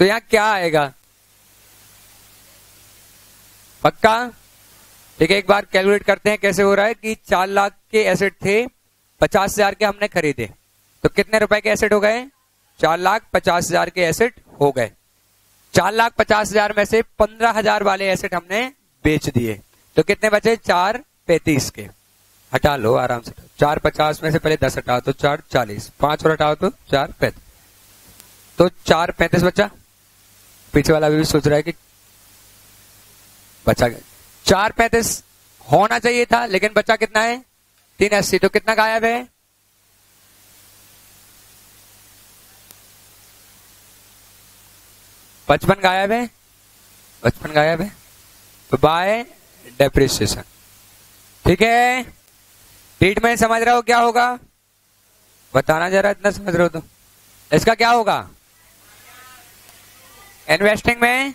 तो यहाँ क्या आएगा? पक्का? ठीक है, एक बार कैलकुलेट करते हैं कैसे हो रहा है कि 4 लाख के एसेट थे, 50,000 के हमने खरीदे, तो कितने रुपए के एसेट हो गए? 4,50,000 के एसेट हो गए। 4,50,000 में से 15,000 वाले एसेट हमने बेच दिए, तो कितने बचे? 4,35 के। हटा लो आराम से। 4,50 में से पहले 10 हटाओ तो 4,40, 5 और हटाओ तो 4,35, तो 4,35 बचा। पीछे वाला भी सोच रहा है कि बचा 4,35 होना चाहिए था, लेकिन बचा कितना है? 3,80, तो कितना गायब है? 55 गायब है, 55 गायब है, तो बाय डेप्रिसिएशन। ठीक है, ट्रीटमेंट समझ रहे हो क्या होगा? बताना जरा, इतना समझ रहे हो तो। इसका क्या होगा? इन्वेस्टिंग में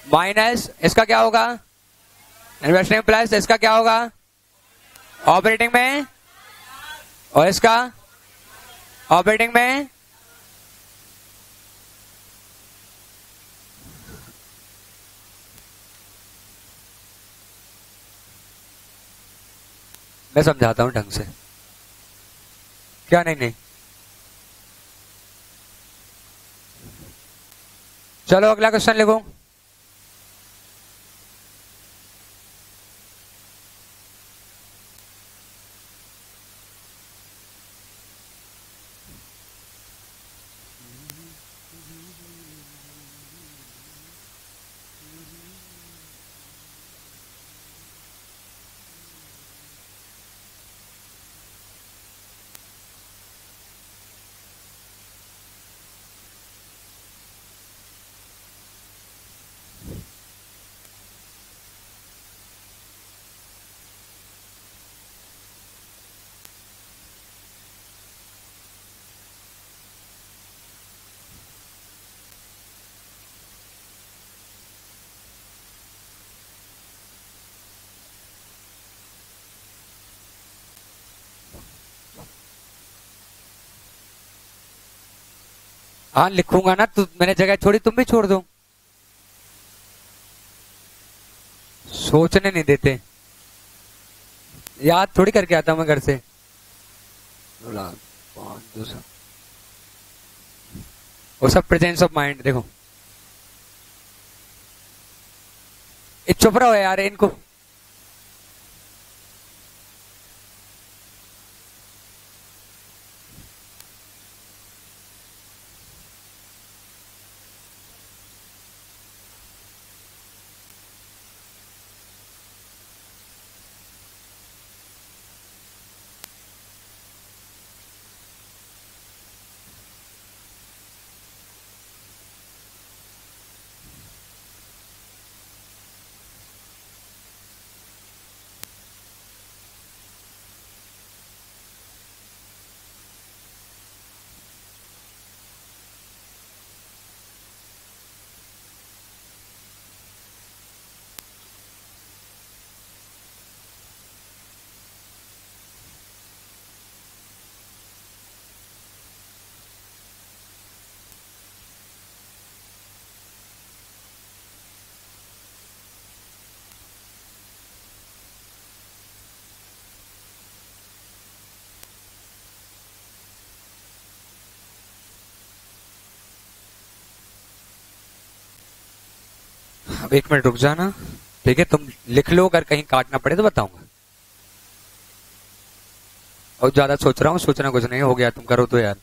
माइनस, इसका क्या होगा? इन्वेस्टिंग प्लस, इसका क्या होगा? ऑपरेटिंग में, और इसका ऑपरेटिंग में। मैं समझाता हूं ढंग से। क्या? नहीं नहीं, चलो अगला क्वेश्चन लिखो। हाँ लिखूंगा ना, तो मैंने जगह छोड़ी, तुम भी छोड़ दो। सोचने नहीं देते, याद थोड़ी करके आता हूं मैं घर से। वो सब प्रेजेंस ऑफ माइंड। देखो, चुप रहो यार इनको। अब 1 मिनट रुक जाना, ठीक है? तुम लिख लो, अगर कहीं काटना पड़े तो बताऊंगा। और ज्यादा सोच रहा हूँ, सोचना कुछ नहीं हो गया, तुम करो तो यार।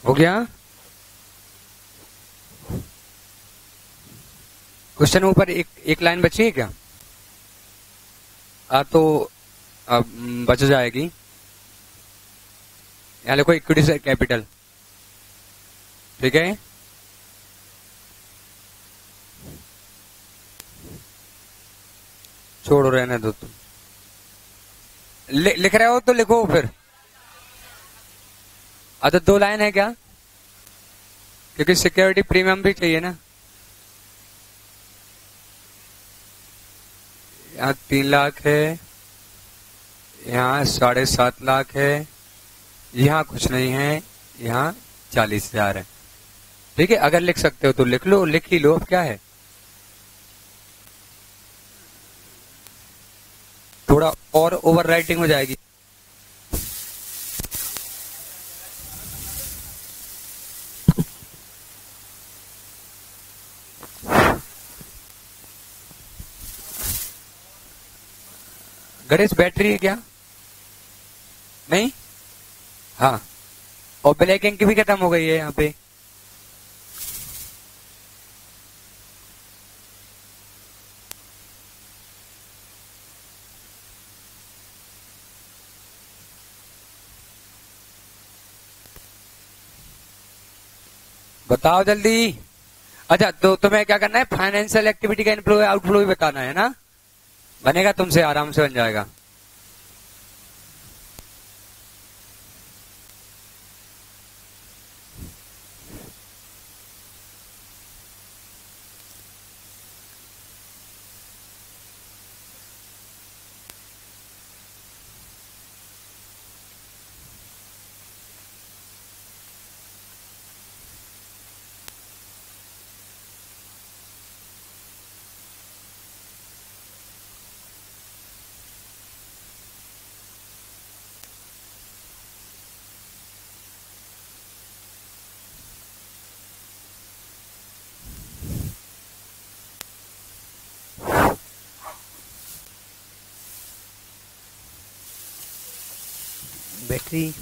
हो गया क्वेश्चन ऊपर एक लाइन बची है क्या? तो बच जाएगी। यहाँ लिखो इक्विटी से कैपिटल, ठीक है। छोड़ो रहने दो तुम। लिख रहे हो तो लिखो फिर। अच्छा 2 लाइन है क्या? क्योंकि सिक्योरिटी प्रीमियम भी चाहिए ना। यहाँ 3 लाख है, यहाँ 7.5 लाख है, यहाँ कुछ नहीं है, यहाँ 40,000 है, ठीक है। अगर लिख सकते हो तो लिख लो, लिख ही लो, अब क्या है। थोड़ा और ओवर राइटिंग हो जाएगी। गणेश बैटरी है क्या? नहीं, हाँ। और ब्लैक इंक भी खत्म हो गई है यहाँ पे। बताओ जल्दी। अच्छा तो तुम्हें क्या करना है, फाइनेंशियल एक्टिविटी का इनफ्लो आउटफ्लो भी बताना है ना। बनेगा तुमसे, आराम से बन जाएगा। बैटरी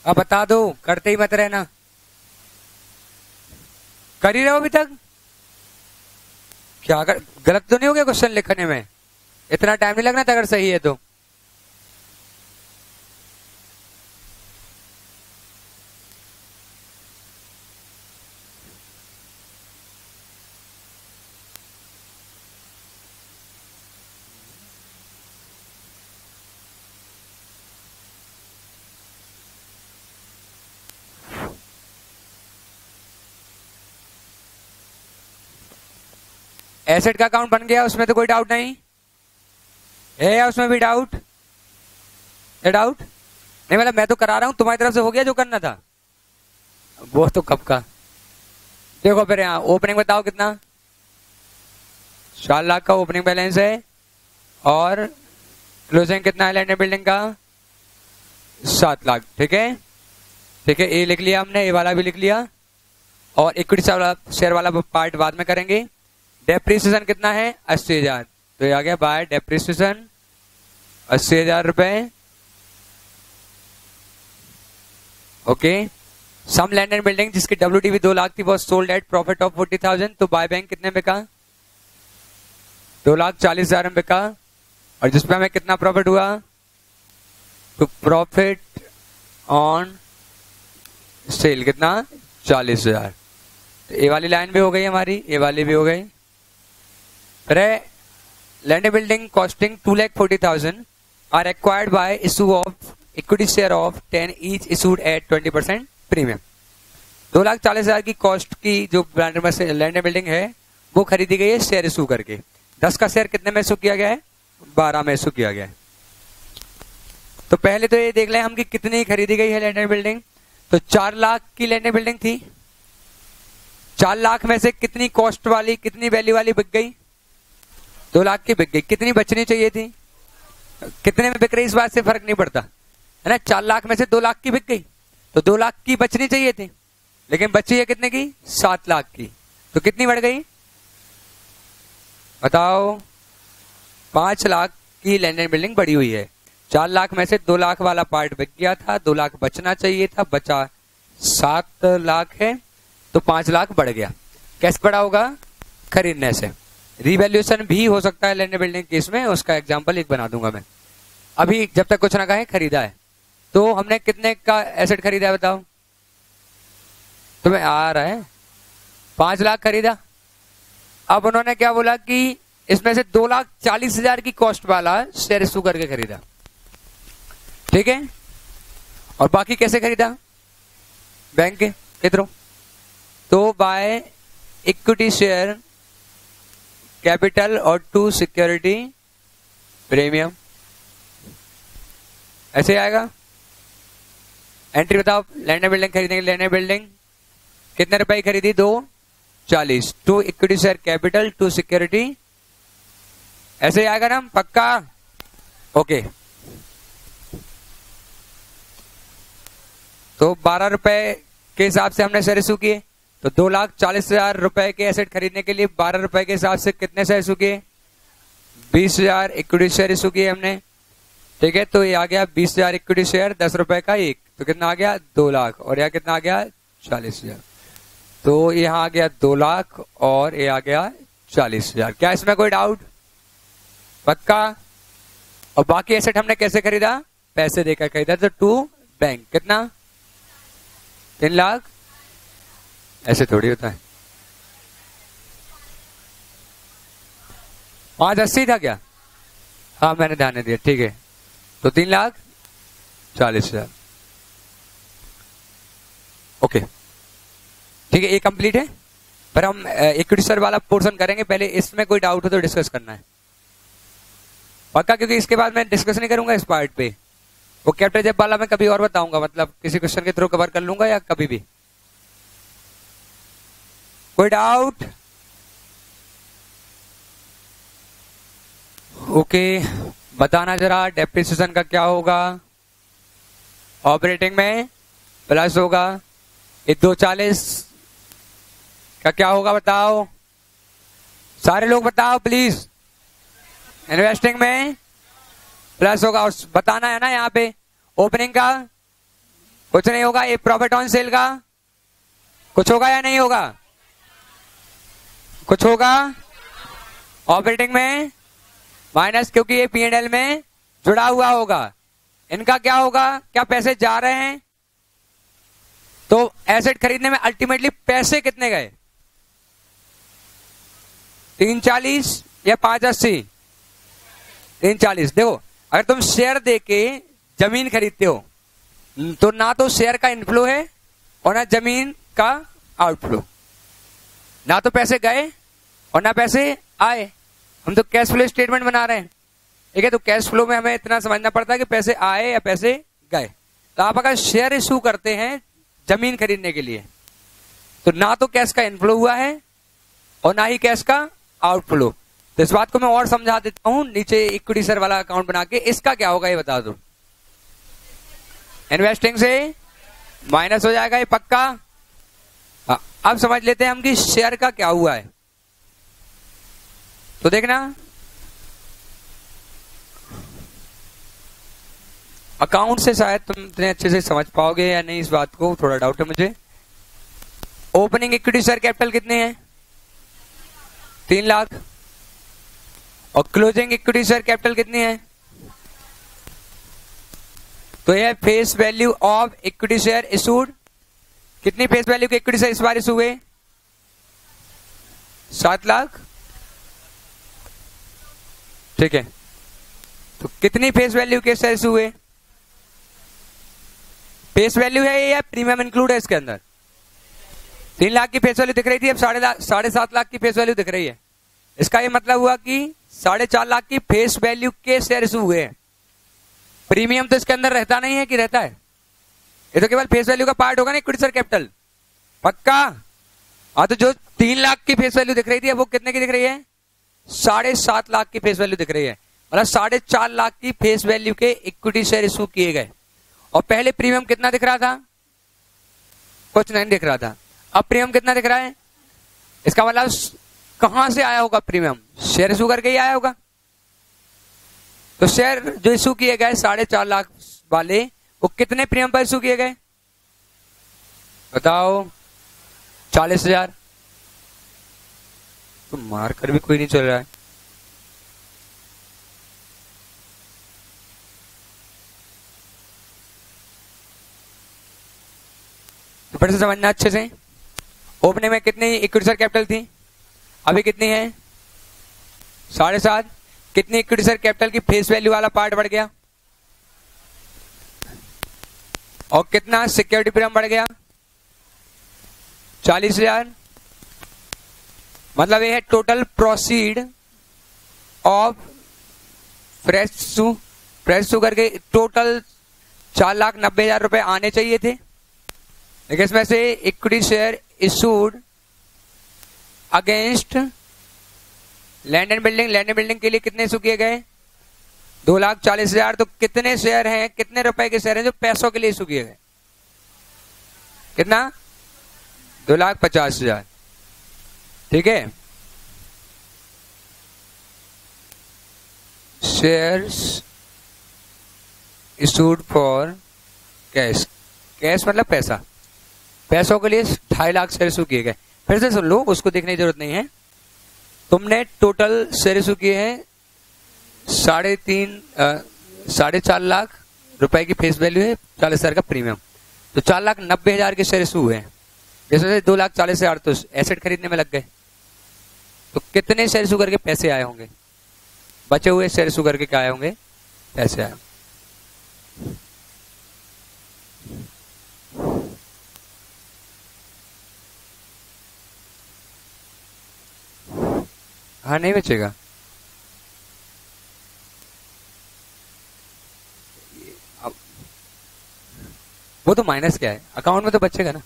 अब बता दो, करते ही मत रहना। कर ही रहे हो अभी तक? क्या अगर गलत तो नहीं हो गया क्वेश्चन लिखने में? इतना टाइम नहीं लगना था अगर सही है तो। एसेट का अकाउंट बन गया, उसमें तो कोई डाउट नहीं है या उसमें भी डाउट है? डाउट नहीं, मतलब मैं तो करा रहा हूं, तुम्हारी तरफ से हो गया जो करना था वो तो कब का। देखो फिर यहाँ ओपनिंग बताओ कितना, 4 लाख का ओपनिंग बैलेंस है और क्लोजिंग कितना है लैंड एंड बिल्डिंग का, 7 लाख, ठीक है। ठीक है, ए लिख लिया हमने, ए वाला भी लिख लिया और इक्विटी शेयर वाला पार्ट बाद में करेंगे। डेप्रिसिएशन कितना है, 80,000, तो ये आ गया बाय डेप्रिसिएशन 80,000 रुपए। Okay, some land and building जिसकी WTV 2 लाख थी वो सोल्ड एट प्रॉफिट ऑफ 40,000, तो बाय बैंक कितने में बिका, 2,40,000 में बिका। और जिसपे हमें कितना प्रॉफिट हुआ, तो प्रॉफिट ऑन सेल कितना, 40,000। तो ए वाली लाइन भी हो गई हमारी, ए वाली भी हो गई। फिर land building costing 2,40,000, are acquired by issue of equity share of 10 each issued at 20% premium. 2,40,000 की कॉस्ट की जो लैंड एंड बिल्डिंग है वो खरीदी गई है शेयर इशू करके। 10 का शेयर कितने में इशू किया गया है? 12 में इशू किया गया है। तो पहले तो ये देख लें हम कि कितनी खरीदी गई है लैंड एंड बिल्डिंग। तो 4 लाख की लैंड एंड बिल्डिंग थी। 4 लाख में से कितनी कॉस्ट वाली, कितनी वैल्यू वाली बिक गई? 2 लाख की बिक गई। कितनी बचनी चाहिए थी? कितने में बिक रही इस बात से फर्क नहीं पड़ता, है ना। 4 लाख में से 2 लाख की बिक गई, तो 2 लाख की बचनी चाहिए थी, लेकिन बची है कितने की? 7 लाख की। तो कितनी बढ़ गई बताओ? 5 लाख की लैंड एंड बिल्डिंग बढ़ी हुई है। 4 लाख में से 2 लाख वाला पार्ट बिक गया था, 2 लाख बचना चाहिए था, बचा 7 लाख है, तो 5 लाख बढ़ गया। कैसे बढ़ा होगा? खरीदने से। रिवैल्यूएशन भी हो सकता है लैंड एंड बिल्डिंग केस में, उसका एग्जांपल एक बना दूंगा मैं। अभी जब तक कुछ ना कहे खरीदा है, तो हमने कितने का एसेट खरीदा है बताओ? तुम्हें आ रहा है? 5 लाख खरीदा। अब उन्होंने क्या बोला कि इसमें से 2,40,000 की कॉस्ट वाला शेयर इशू करके खरीदा, ठीक है। और बाकी कैसे खरीदा? बैंक के थ्रू। तो बाय इक्विटी शेयर कैपिटल और 2 सिक्योरिटी प्रीमियम, ऐसे आएगा। एंट्री बताओ। लैंड एंड बिल्डिंग खरीदेंगे। लैंड एंड बिल्डिंग कितने रुपए की खरीदी? 2,40। 2 इक्विटी शेयर कैपिटल, 2 सिक्योरिटी, ऐसे आएगा ना पक्का? ओके। तो 12 रुपए के हिसाब से हमने शेयर इशू किए, तो 2,40,000 रुपए के एसेट खरीदने के लिए 12 रुपए के हिसाब से कितने शेयर इशू किए? 20,000 इक्विटी शेयर इशू किए हमने, ठीक है। तो ये आ गया 20,000 इक्विटी शेयर, 10 रुपए का एक, तो कितना आ गया? 2 लाख। और यहाँ कितना आ गया? 40,000। तो यहाँ आ गया 2 लाख और ये आ गया 40,000। क्या इसमें कोई डाउट? पक्का। और बाकी एसेट हमने कैसे खरीदा? पैसे देकर खरीदा। तो 2 बैंक कितना? 3 लाख। ऐसे थोड़ी होता है। 580 था क्या? हाँ मैंने ध्यान नहीं दिया, ठीक है। तो 3,40,000। ओके ठीक है, ये कंप्लीट है। पर हम इक्विटी शेयर वाला पोर्शन करेंगे पहले। इसमें कोई डाउट हो तो डिस्कस करना है पक्का, क्योंकि इसके बाद मैं डिस्कस नहीं करूंगा इस पार्ट पे। वो कैपिटल जब वाला मैं कभी और बताऊंगा, मतलब किसी क्वेश्चन के थ्रू कवर कर लूंगा या कभी भी। कोई डाउट? ओके बताना जरा, डेप्रिसिएशन का क्या होगा? ऑपरेटिंग में प्लस होगा। ये 240 का क्या होगा बताओ? सारे लोग बताओ प्लीज। इन्वेस्टिंग में प्लस होगा। और बताना है ना यहाँ पे ओपनिंग का कुछ नहीं होगा। ये प्रॉफिट ऑन सेल का कुछ होगा या नहीं होगा? कुछ होगा। ऑपरेटिंग में माइनस, क्योंकि ये P&L में जुड़ा हुआ होगा। इनका क्या होगा? क्या पैसे जा रहे हैं? तो एसेट खरीदने में अल्टीमेटली पैसे कितने गए? 340 या 580? 340। देखो अगर तुम शेयर देके जमीन खरीदते हो तो ना तो शेयर का इनफ्लो है और ना जमीन का आउटफ्लो। ना तो पैसे गए और ना पैसे आए। हम तो कैश फ्लो स्टेटमेंट बना रहे हैं, ठीक है। तो कैश फ्लो में हमें इतना समझना पड़ता है कि पैसे आए या पैसे गए। तो आप अगर शेयर इशू करते हैं जमीन खरीदने के लिए तो ना तो कैश का इनफ्लो हुआ है और ना ही कैश का आउटफ्लो। तो इस बात को मैं और समझा देता हूं नीचे इक्विटी शेयर वाला अकाउंट बना के। इसका क्या होगा ये बता दो। इन्वेस्टिंग से माइनस हो जाएगा ये पक्का। अब समझ लेते हैं हम कि शेयर का क्या हुआ है। तो देखना अकाउंट से शायद तुम इतने अच्छे से समझ पाओगे या नहीं, इस बात को थोड़ा डाउट है मुझे। ओपनिंग इक्विटी शेयर कैपिटल कितने हैं? 3 लाख। और क्लोजिंग इक्विटी शेयर कैपिटल कितनी है? तो यह face value of equity share issued. कितनी फेस वैल्यू के इक्विटी शेयर इस बार इशू हुए? 7 लाख, ठीक है। तो कितनी फेस वैल्यू के शेयर इशू हुए? फेस वैल्यू है या प्रीमियम इंक्लूड है इसके अंदर? 3 लाख की फेस वैल्यू दिख रही थी, अब 7.5 लाख की फेस वैल्यू दिख रही है। इसका ये मतलब हुआ कि 4.5 लाख की फेस वैल्यू के शेयर इशू हुए हैं। प्रीमियम तो इसके अंदर रहता नहीं है कि रहता है? ये तो केवल फेस वैल्यू का पार्ट होगा ना इक्विटी शेयर कैपिटल। पक्का? हाँ, तो जो 3 लाख की फेस वैल्यू दिख रही थी अब वो कितने की दिख रही है? 7.5 लाख की फेस वैल्यू दिख रही है। मतलब 4.5 लाख की फेस वैल्यू के इक्विटी शेयर इशू किए गए। और पहले प्रीमियम कितना दिख रहा था? कुछ नहीं दिख रहा था। अब प्रीमियम कितना दिख रहा है? इसका मतलब कहां से आया होगा प्रीमियम? शेयर इशू करके ही आया होगा। तो शेयर जो इशू किए गए 4.5 लाख वाले, वो कितने प्रीमियम पर इशू किए गए बताओ? 40,000। तो मार कर भी कोई नहीं चल रहा है। तो फिर से समझना अच्छे से। ओपनिंग में कितनी इक्विटी शेयर कैपिटल थी? अभी कितनी है? 7.5। कितनी इक्विटी शेयर कैपिटल की फेस वैल्यू वाला पार्ट बढ़ गया? और कितना सिक्योरिटी प्रीमियम बढ़ गया? 40,000। मतलब ये है total proceed of fresh sugar के टोटल 4,90,000 रुपए आने चाहिए थे। लेकिन इसमें से equity share issued against land and building के लिए कितने इशू किए गए? 2,40,000। तो कितने शेयर हैं, कितने रुपए के शेयर हैं जो पैसों के लिए इशू किए गए? कितना? 2,50,000। ठीक है। Shares issued for cash. Cash मतलब पैसा। पैसों के लिए 2.5 लाख शेयर इशू किए गए। फिर से सुन लो, उसको देखने की जरूरत नहीं है। तुमने टोटल शेयर इशू किए हैं 4.5 लाख रुपए की फेस वैल्यू है, 40,000 का प्रीमियम। तो 4,90,000 के शेयर इशू हुए हैं, जैसे 2,40,000 तो एसेट खरीदने में लग गए। तो कितने शेयर इशू करके पैसे आए होंगे? बचे हुए शेयर इशू करके क्या आए होंगे? पैसे आए। हाँ, नहीं बचेगा। वो तो माइनस क्या है, अकाउंट में तो बचेगा ना।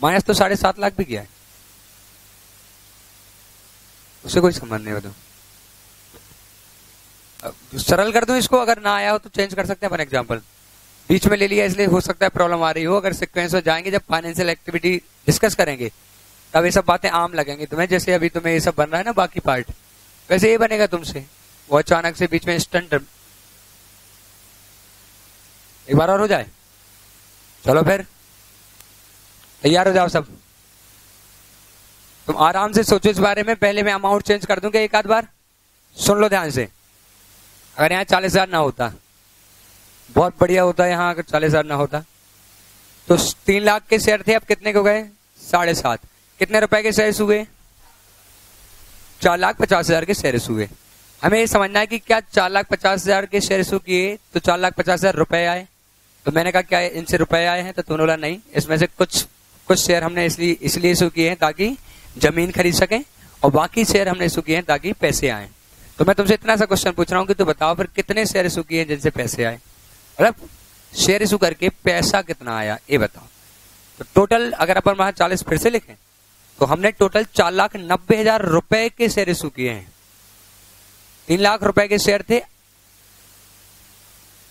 माइनस तो 7.5 लाख भी किया है, उससे कोई संबंध नहीं। बताओ, सरल कर दूं इसको, अगर ना आया हो तो चेंज कर सकते हैं अपन एग्जांपल। बीच में ले लिया इसलिए हो सकता है प्रॉब्लम आ रही हो। अगर सीक्वेंस में जाएंगे, जब फाइनेंशियल एक्टिविटी डिस्कस करेंगे तब ये सब बातें आम लगेंगी तुम्हें। जैसे अभी तुम्हें ये सब बन रहा है ना बाकी पार्ट, वैसे ये बनेगा तुमसे। वो अचानक से बीच में स्टंट। एक बार और हो जाए, चलो फिर तैयार हो जाओ सब। तुम आराम से सोचो इस बारे में। पहले मैं अमाउंट चेंज कर दूंगा एक आध बार, सुन लो ध्यान से। अगर यहाँ 40,000 ना होता, बहुत बढ़िया होता। यहाँ अगर 40,000 ना होता तो 3 लाख के शेयर थे, अब कितने को गए? 7.5। कितने रुपए के शेयर हुए? 4,50,000 के शेयर हुए। हमें ये समझना है कि क्या 4,50,000 के शेयर इशू किए तो 4,50,000 रुपए आए। तो मैंने कहा क्या इनसे रुपए आए हैं? तो तूने बोला नहीं, इसमें से कुछ शेयर हमने इसलिए इशू किए हैं ताकि जमीन खरीद सकें, और बाकी शेयर हमने इशू किए हैं ताकि पैसे आए। तो मैं तुमसे इतना सा क्वेश्चन पूछ रहा हूँ कि तू बताओ फिर कितने शेयर इशू किए जिनसे पैसे आए? मतलब शेयर इशू करके पैसा कितना आया ये बताओ। तो टोटल अगर अपन वहां 40 फिर से लिखें तो हमने टोटल 4,90,000 रुपए के शेयर इशू किए हैं। 3 लाख रुपए के शेयर थे,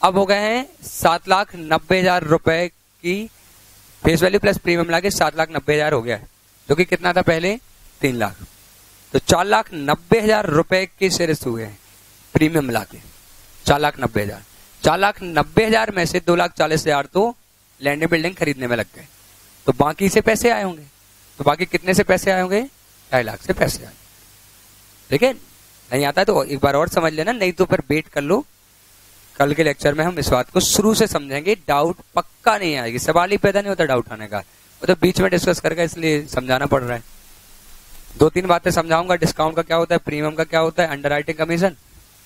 अब हो गए हैं 7,90,000 रुपए की फेस वैल्यू प्लस प्रीमियम लाके 7,90,000 हो गया है, जो कि कितना था पहले? 3 लाख। तो 4,90,000 रुपए के शेयर हुए हैं प्रीमियम लाके 4,90,000। 4,90,000 में से 2,40,000 तो लैंड बिल्डिंग खरीदने में लग गए, तो बाकी से पैसे आए होंगे। तो बाकी कितने से पैसे आए होंगे? 2.5 लाख से पैसे आए। ठीक है, नहीं आता तो एक बार और समझ लेना, नहीं तो फिर वेट कर लो। कल के लेक्चर में हम इस बात को शुरू से समझेंगे, डाउट पक्का नहीं आएगी। सवाल ही पैदा नहीं होता डाउट आने का, वो तो बीच में डिस्कस करके इसलिए समझाना पड़ रहा है। 2-3 बातें समझाऊंगा। डिस्काउंट का क्या होता है, प्रीमियम का क्या होता है, अंडरराइटिंग कमीशन,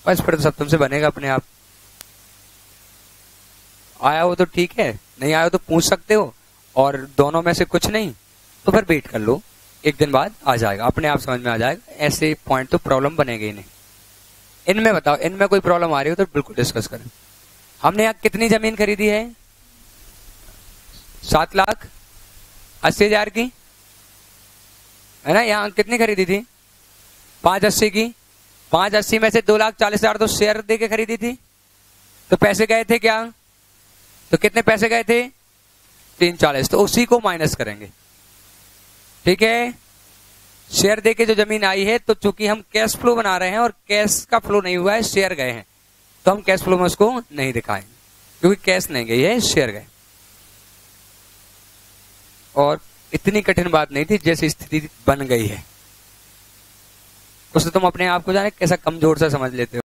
बस फिर तो सब तुमसे बनेगा अपने आप। आया हो तो ठीक है, नहीं आया हो तो पूछ सकते हो, और दोनों में से कुछ नहीं तो फिर वेट कर लो, एक दिन बाद आ जाएगा, अपने आप समझ में आ जाएगा। ऐसे पॉइंट तो प्रॉब्लम बनेगी ही नहीं। इनमें बताओ, इनमें कोई प्रॉब्लम आ रही हो तो बिल्कुल डिस्कस करें। हमने यहाँ कितनी जमीन खरीदी है? 7,80,000 की, है ना। यहाँ कितनी खरीदी थी? 5,80 की। 5,80 में से 2,40,000 तो शेयर दे के खरीदी थी, तो पैसे गए थे क्या? तो कितने पैसे गए थे? 340। तो उसी को माइनस करेंगे, ठीक है। शेयर दे के जो जमीन आई है, तो चूंकि हम कैश फ्लो बना रहे हैं और कैश का फ्लो नहीं हुआ है, शेयर गए हैं, तो हम कैश फ्लो में उसको नहीं दिखाएंगे, क्योंकि कैश नहीं गई है, शेयर गए। और इतनी कठिन बात नहीं थी जैसी स्थिति बन गई है, उससे तुम अपने आप को जाने कैसा कमजोर सा समझ लेते हो।